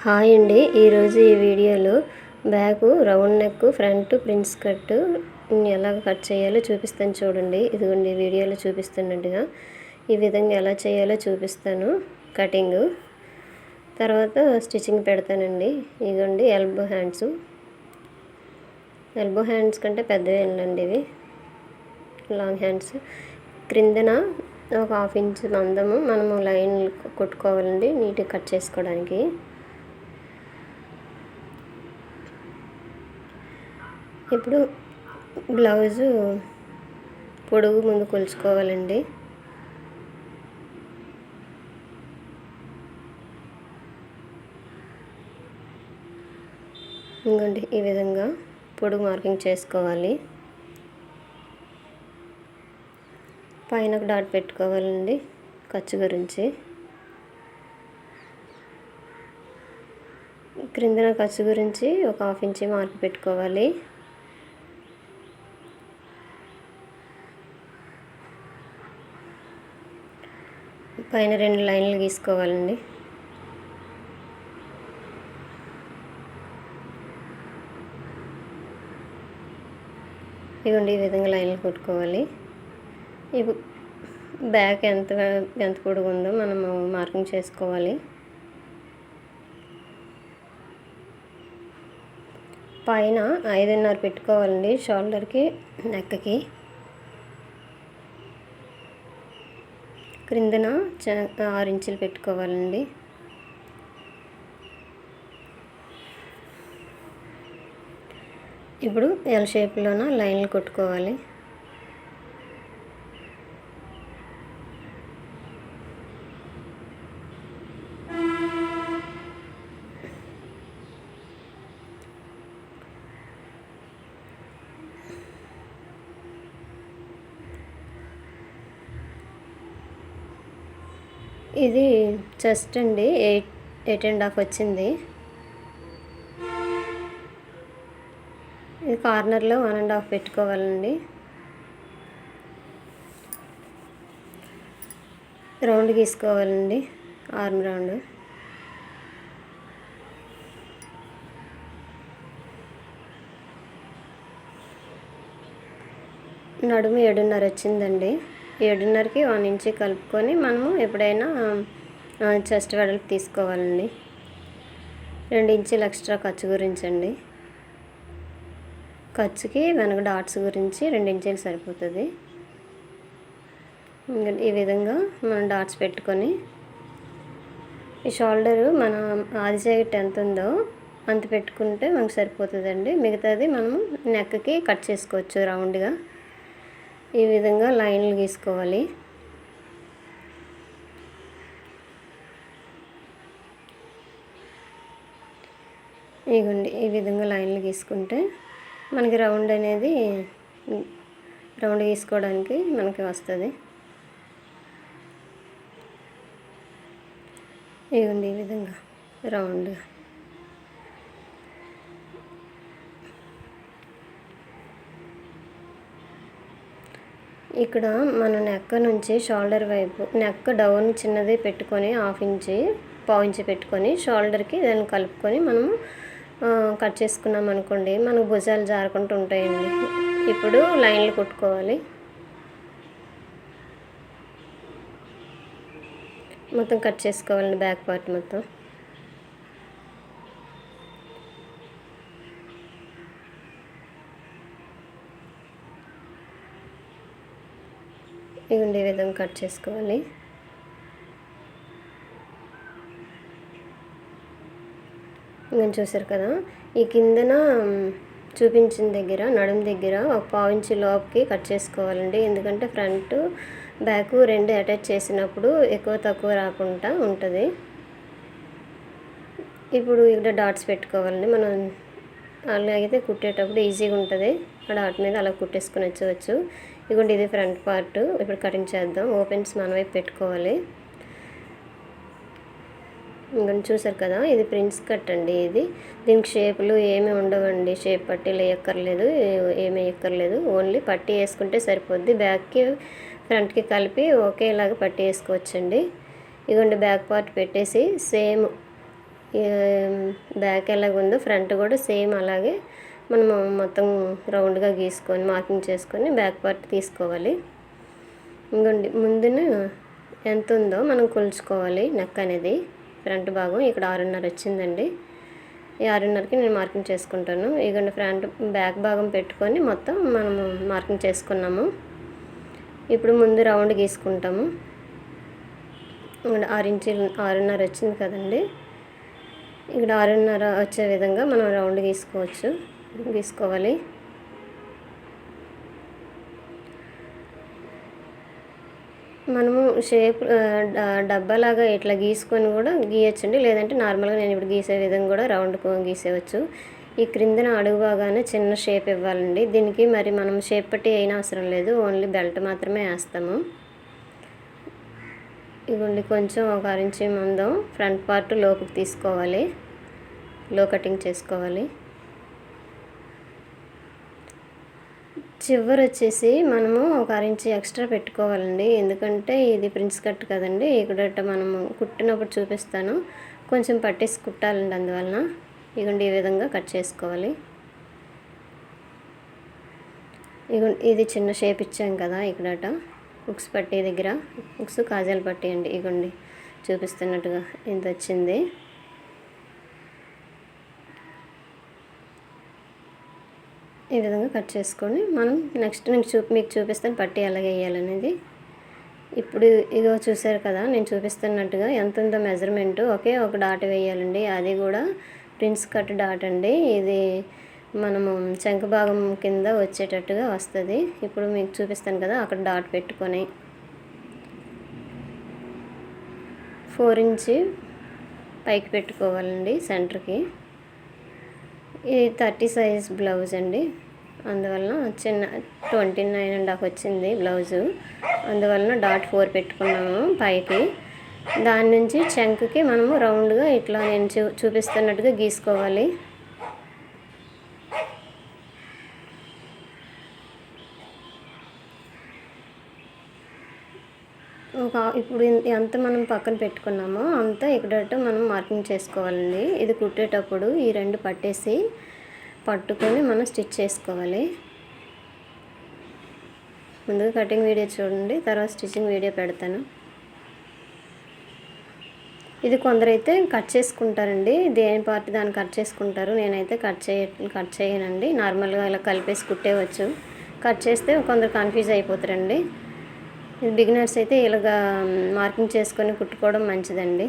Hi అండి. ఈరోజు ఈ వీడియోలో back round neck front prince cut ఎలా కట్ చేయాలో చూపిస్తాను చూడండి. ఇదిగోండి వీడియోలో చూపిస్తున్నట్టుగా ఈ విధంగా ఎలా చేయాలో చూపిస్తాను. కటింగ్ తర్వాత స్టిచ్చింగ్ పెడతానండి. ఇదిగోండి ఎల్బో హ్యాండ్స్ కంటే పెద్దవేనండి ఇవి లాంగ్ హ్యాండ్స్. క్రిందన ఒక 1/2 ఇంచ్ మందము మనము లైన్ కొట్టుకోవాలండి నీట్గా కట్ చేసుకోవడానికి. ఇప్పుడు బ్లౌజు పొడుగు ముందు కొలుచుకోవాలండి. ఇంకోండి ఈ విధంగా పొడుగు మార్కింగ్ చేసుకోవాలి. పైన ఒక డాట్ పెట్టుకోవాలండి ఖర్చు గురించి. క్రిందన ఖర్చు గురించి ఒక 1/2 ఇంచ్ మార్క్ పెట్టుకోవాలి. పైన 2 లైన్లు గీసుకోవాలండి. ఇదిగోండి ఈ విధంగా లైన్లు కొట్టుకోవాలి. ఇప్పుడు బ్యాక్ ఎంత పొడుగు ఉందో మనము మార్కింగ్ చేసుకోవాలి. పైన 5.5 పెట్టుకోవాలండి షోల్డర్కి నెక్కి. క్రిందన 6 ఇంచులు పెట్టుకోవాలండి. ఇప్పుడు ఎల్ షేప్లోన లైన్లు కొట్టుకోవాలి. ఇది చెస్ట్ అండి 8.5 వచ్చింది. ఇది కార్నర్లో 1.5 పెట్టుకోవాలండి. రౌండ్ గీసుకోవాలండి ఆర్మ్ రౌండ్. నడుము 7.5 వచ్చిందండి. 7.5కి 1 ఇంచ్ కలుపుకొని మనము ఎప్పుడైనా చెస్ట్ వెడల్పు తీసుకోవాలండి. 2 ఇంచులు ఎక్స్ట్రా ఖర్చు గురించి అండి. ఖర్చుకి వెనక డాట్స్ గురించి 2 ఇంచులు సరిపోతుంది. ఈ విధంగా మనం డాట్స్ పెట్టుకొని ఈ షోల్డరు మన ఆది జాకెట్ ఎంత ఉందో అంత పెట్టుకుంటే మనకు సరిపోతుందండి. మిగతాది మనము నెక్కి కట్ చేసుకోవచ్చు రౌండ్గా. ఈ విధంగా లైన్లు గీసుకోవాలి. ఇదిగోండి ఈ విధంగా లైన్లు గీసుకుంటే మనకి రౌండ్ అనేది రౌండ్ గీసుకోవడానికి మనకి వస్తుంది. ఇదిగోండి ఈ విధంగా రౌండ్. ఇక్కడ మన నెక్ నుంచి షోల్డర్ వైపు నెక్ డౌన్ చిన్నది పెట్టుకొని 1/2 ఇంచ్ 1/4 ఇంచ్ పెట్టుకొని షోల్డర్కి దాన్ని కలుపుకొని మనము కట్ చేసుకున్నాం అనుకోండి మనకు భుజాలు జారుకుంటూ ఉంటాయండి. ఇప్పుడు లైన్లు కొట్టుకోవాలి. మొత్తం కట్ చేసుకోవాలండి బ్యాక్ పార్ట్ మొత్తం. ఇవ్వండి ఈ విధంగా కట్ చేసుకోవాలి. ఇంకా చూసారు కదా, ఈ కిందన చూపించిన దగ్గర నడుము దగ్గర ఒక 1/4 ఇంచ్ లోపుకి కట్ చేసుకోవాలండి. ఎందుకంటే ఫ్రంట్ బ్యాక్ 2 అటాచ్ చేసినప్పుడు ఎక్కువ తక్కువ రాకుండా ఉంటుంది. ఇప్పుడు ఇక్కడ డాట్స్ పెట్టుకోవాలండి. మనం అలాగైతే కుట్టేటప్పుడు ఈజీగా ఉంటుంది. ఆ డాట్ మీద అలా కుట్టేసుకుని వచ్చవచ్చు. ఇదిగోండి ఇది ఫ్రంట్ పార్ట్. ఇప్పుడు కటింగ్ చేద్దాం. ఓపెన్స్ మన వైపు పెట్టుకోవాలి. ఇంకొంచెం చూసారు కదా, ఇది ప్రిన్స్ కట్ అండి. దీనికి షేపులు ఏమీ ఉండవండి. షేప్ పట్టీలు వేయక్కర్లేదు, ఏమీ వేయక్కర్లేదు. ఓన్లీ పట్టీ వేసుకుంటే సరిపోద్ది. బ్యాక్కి ఫ్రంట్కి కలిపి ఒకేలాగా పట్టీ వేసుకోవచ్చండి. ఇదిగోండి బ్యాక్ పార్ట్ పెట్టేసి సేమ్ బ్యాక్ ఎలాగుందో ఫ్రంట్ కూడా సేమ్ అలాగే మనము మొత్తం రౌండ్గా గీసుకొని మార్కింగ్ చేసుకొని బ్యాక్ పార్ట్ తీసుకోవాలి. ఇంకోండి ముందున ఎంత ఉందో మనం కొలుచుకోవాలి. నెక్ అనేది ఫ్రంట్ భాగం ఇక్కడ 6.5 వచ్చిందండి. ఈ 6.5కి నేను మార్కింగ్ చేసుకుంటాను. ఇగోండి ఫ్రంట్ బ్యాక్ భాగం పెట్టుకొని మొత్తం మనము మార్కింగ్ చేసుకున్నాము. ఇప్పుడు ముందు రౌండ్ గీసుకుంటాము. 6 ఇంచులు 6.5 వచ్చింది కదండి. ఇక్కడ 6.5 వచ్చే విధంగా మనం రౌండ్ గీసుకోవాలి. మనము షేప్ డబ్బాలాగా ఇట్లా గీసుకొని కూడా గీయచ్చండి, లేదంటే నార్మల్గా నేను ఇప్పుడు గీసే విధంగా కూడా రౌండ్ గీసేవచ్చు. ఈ క్రిందన అడుగు భాగానే చిన్న షేప్ ఇవ్వాలండి. దీనికి మరి మనం షేప్ పట్టి అయినా అవసరం లేదు, ఓన్లీ బెల్ట్ మాత్రమే వేస్తాము. ఇవ్వండి కొంచెం ఒక 6 ఇంచు మందం ఫ్రంట్ పార్ట్ లోపుకి తీసుకోవాలి, లో కటింగ్ చేసుకోవాలి. చివరి వచ్చేసి మనము ఒక 6 ఇంచు ఎక్స్ట్రా పెట్టుకోవాలండి, ఎందుకంటే ఇది ప్రిన్స్ కట్ కదండి. ఇక్కడ మనము కుట్టినప్పుడు చూపిస్తాను, కొంచెం పట్టేసి కుట్టాలండి, అందువలన ఇగోండి ఈ విధంగా కట్ చేసుకోవాలి. ఇది చిన్న షేప్ ఇచ్చాం కదా ఇక్కడట ఉక్స్ పట్టీ దగ్గర, ఉక్స్ కాజాలు పట్టీ అండి. ఇగోండి చూపిస్తున్నట్టుగా ఇంత వచ్చింది. ఈ విధంగా కట్ చేసుకొని మనం నెక్స్ట్ మీకు చూపిస్తాను పట్టీ ఎలాగ వేయాలనేది. ఇప్పుడు ఇగో చూసారు కదా నేను చూపిస్తున్నట్టుగా ఎంత ఉందో మెజర్మెంటు ఒకే ఒక డాట్ వేయాలండి. అది కూడా ప్రిన్స్ కట్ డాట్ అండి. ఇది మనము చంక భాగం కింద వచ్చేటట్టుగా వస్తుంది. ఇప్పుడు మీకు చూపిస్తాను కదా, అక్కడ డాట్ పెట్టుకొని 4 ఇంచు పైకి పెట్టుకోవాలండి సెంటర్కి. ఇది 30 సైజ్ బ్లౌజ్ అండి, అందువలన చిన్న 29.5 వచ్చింది బ్లౌజు, అందువలన డాట్ 4 పెట్టుకున్నాము పైకి. దాని నుంచి చంకకి మనము రౌండ్గా ఇట్లా నేను చూపిస్తున్నట్టుగా గీసుకోవాలి. ఇప్పుడు ఎంత మనం పక్కన పెట్టుకున్నామో అంతా ఇక్కడ మనం మార్కింగ్ చేసుకోవాలండి. ఇది కుట్టేటప్పుడు ఈ 2 పట్టేసి పట్టుకొని మనం స్టిచ్ చేసుకోవాలి. ముందుగా కటింగ్ వీడియో చూడండి, తర్వాత స్టిచ్చింగ్ వీడియో పెడతాను. ఇది కొందరైతే కట్ చేసుకుంటారండి, దేని పార్ట్ దాన్ని కట్ చేసుకుంటారు. నేనైతే కట్ చేయనండి, నార్మల్గా ఇలా కలిపేసి కుట్టేవచ్చు. కట్ చేస్తే కొందరు కన్ఫ్యూజ్ అయిపోతారండి. బిగినర్స్ అయితే ఇలాగా మార్కింగ్ చేసుకొని కుట్టుకోవడం మంచిదండి.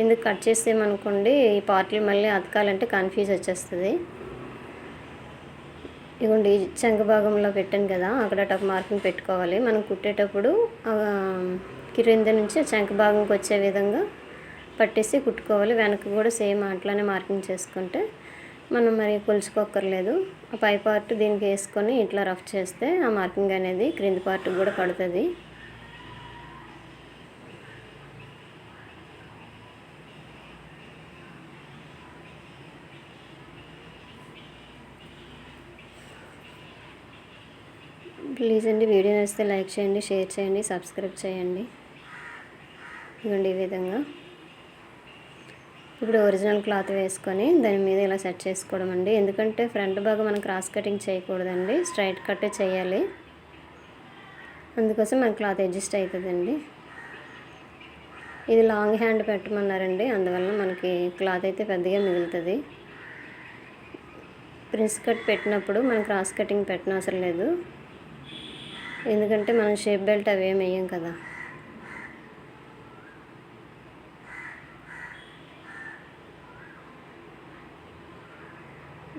ఎందుకు కట్ చేసేమనుకోండి ఈ పార్ట్లు మళ్ళీ అతకాలంటే కన్ఫ్యూజ్ వచ్చేస్తుంది. ఇదిగోండి చంక భాగంలో పెట్టాను కదా, అక్కడ ఒక మార్కింగ్ పెట్టుకోవాలి. మనం కుట్టేటప్పుడు కింద నుంచి చంక భాగంకి వచ్చే విధంగా పట్టేసి కుట్టుకోవాలి. వెనక కూడా సేమ్ అట్లానే మార్కింగ్ చేసుకుంటే మనం మరి కొలుచుకోక్కర్లేదు. ఆ పై పార్ట్ దీనికి వేసుకొని ఇట్లా రఫ్ చేస్తే ఆ మార్కింగ్ అనేది క్రింది పార్ట్ కూడా పడుతుంది. ప్లీజ్ అండి వీడియో నచ్చితే లైక్ చేయండి, షేర్ చేయండి, సబ్స్క్రైబ్ చేయండి. ఇవ్వండి ఈ విధంగా. ఇప్పుడు ఒరిజినల్ క్లాత్ వేసుకొని దాని మీద ఇలా సెట్ చేసుకోవడం అండి. ఎందుకంటే ఫ్రంట్ భాగం మనం క్రాస్ కటింగ్ చేయకూడదండి, స్ట్రైట్ కట్టే చేయాలి. అందుకోసం మన క్లాత్ అడ్జస్ట్ అవుతుందండి. ఇది లాంగ్ హ్యాండ్ పెట్టమన్నారండి, అందువల్ల మనకి క్లాత్ అయితే పెద్దగా మిగులుతుంది. ప్రిన్స్ కట్ పెట్టినప్పుడు మనం క్రాస్ కటింగ్ పెట్టనవసరం లేదు, ఎందుకంటే మనం షేప్ బెల్ట్ అవి ఏమి వేయం కదా.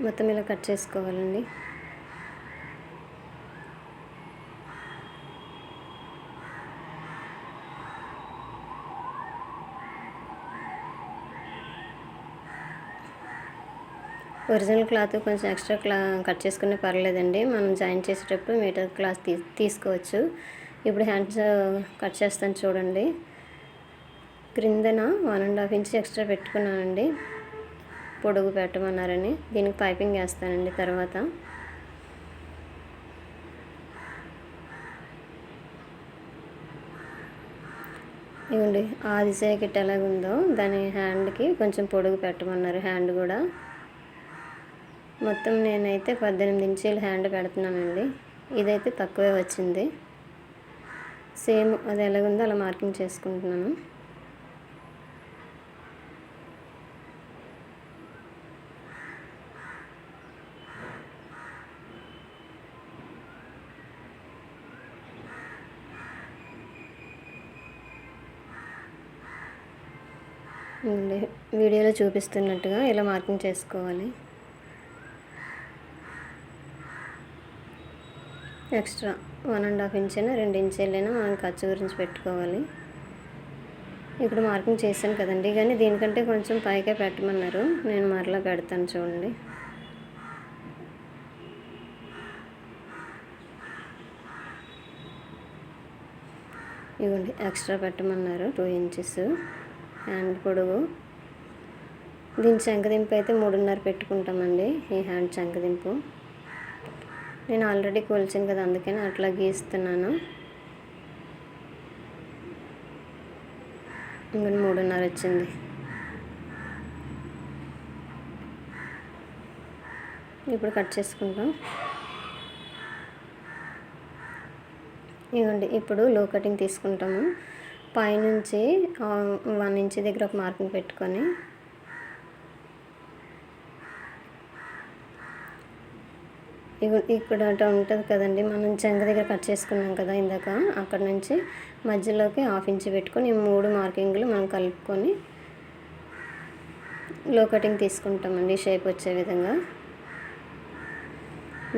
మొత్తం ఇలా కట్ చేసుకోవాలండి. ఒరిజినల్ క్లాత్ కొంచెం ఎక్స్ట్రా కట్ చేసుకునే పర్లేదండి, మనం జాయిన్ చేసేటప్పుడు మీటర్ క్లాత్ తీసుకోవచ్చు. ఇప్పుడు హ్యాండ్స్ కట్ చేస్తాను చూడండి. క్రిందన 1.5 ఇంచ్ ఎక్స్ట్రా పెట్టుకున్నానండి, పొడుగు పెట్టమన్నారని. దీనికి పైపింగ్ వేస్తానండి తర్వాత. ఇవ్వండి ఆది జాకెట్ ఎలాగుందో దాని హ్యాండ్కి కొంచెం పొడుగు పెట్టమన్నారు. హ్యాండ్ కూడా మొత్తం నేనైతే 18 ఇంచీల హ్యాండ్ పెడుతున్నానండి. ఇదైతే తక్కువే వచ్చింది. సేమ్ అది ఎలాగుందో అలా మార్కింగ్ చేసుకుంటున్నాను. వీడియోలో చూపిస్తున్నట్టుగా ఇలా మార్కింగ్ చేసుకోవాలి. ఎక్స్ట్రా 1.5 ఇంచ్ అయినా 2 ఇంచీలైనా మనం ఖర్చు గురించి పెట్టుకోవాలి. ఇక్కడ మార్కింగ్ చేశాను కదండి, కానీ దీనికంటే కొంచెం పైకే పెట్టమన్నారు. నేను మరలా పెడతాను చూడండి. ఇవ్వండి ఎక్స్ట్రా పెట్టమన్నారు 2 ఇంచెస్ హ్యాండ్ పొడవు. దీని చంకదింపు అయితే 3.5 పెట్టుకుంటామండి. ఈ హ్యాండ్ చంకదింపు నేను ఆల్రెడీ కొలిచాను కదా, అందుకని అట్లా గీస్తున్నాను. ఇంకా 3.5 వచ్చింది. ఇప్పుడు కట్ చేసుకుంటాం. ఇవ్వండి ఇప్పుడు లో కటింగ్ తీసుకుంటాము. పైనుంచి 1 ఇంచ్ దగ్గర ఒక మార్కింగ్ పెట్టుకొని ఇక్కడ ఉంటుంది కదండి, మనం చెంగ దగ్గర కట్ చేసుకున్నాం కదా ఇందాక, అక్కడ నుంచి మధ్యలోకి 1/2 ఇంచ్ పెట్టుకొని 3 మార్కింగ్లు మనం కలుపుకొని లో కటింగ్ తీసుకుంటామండి షేప్ వచ్చే విధంగా.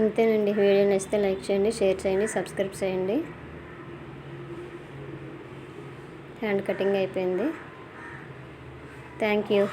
అంతేనండి. వీడియో నచ్చితే లైక్ చేయండి, షేర్ చేయండి, సబ్స్క్రైబ్ చేయండి. హ్యాండ్ కటింగ్ అయిపోయింది. Thank you.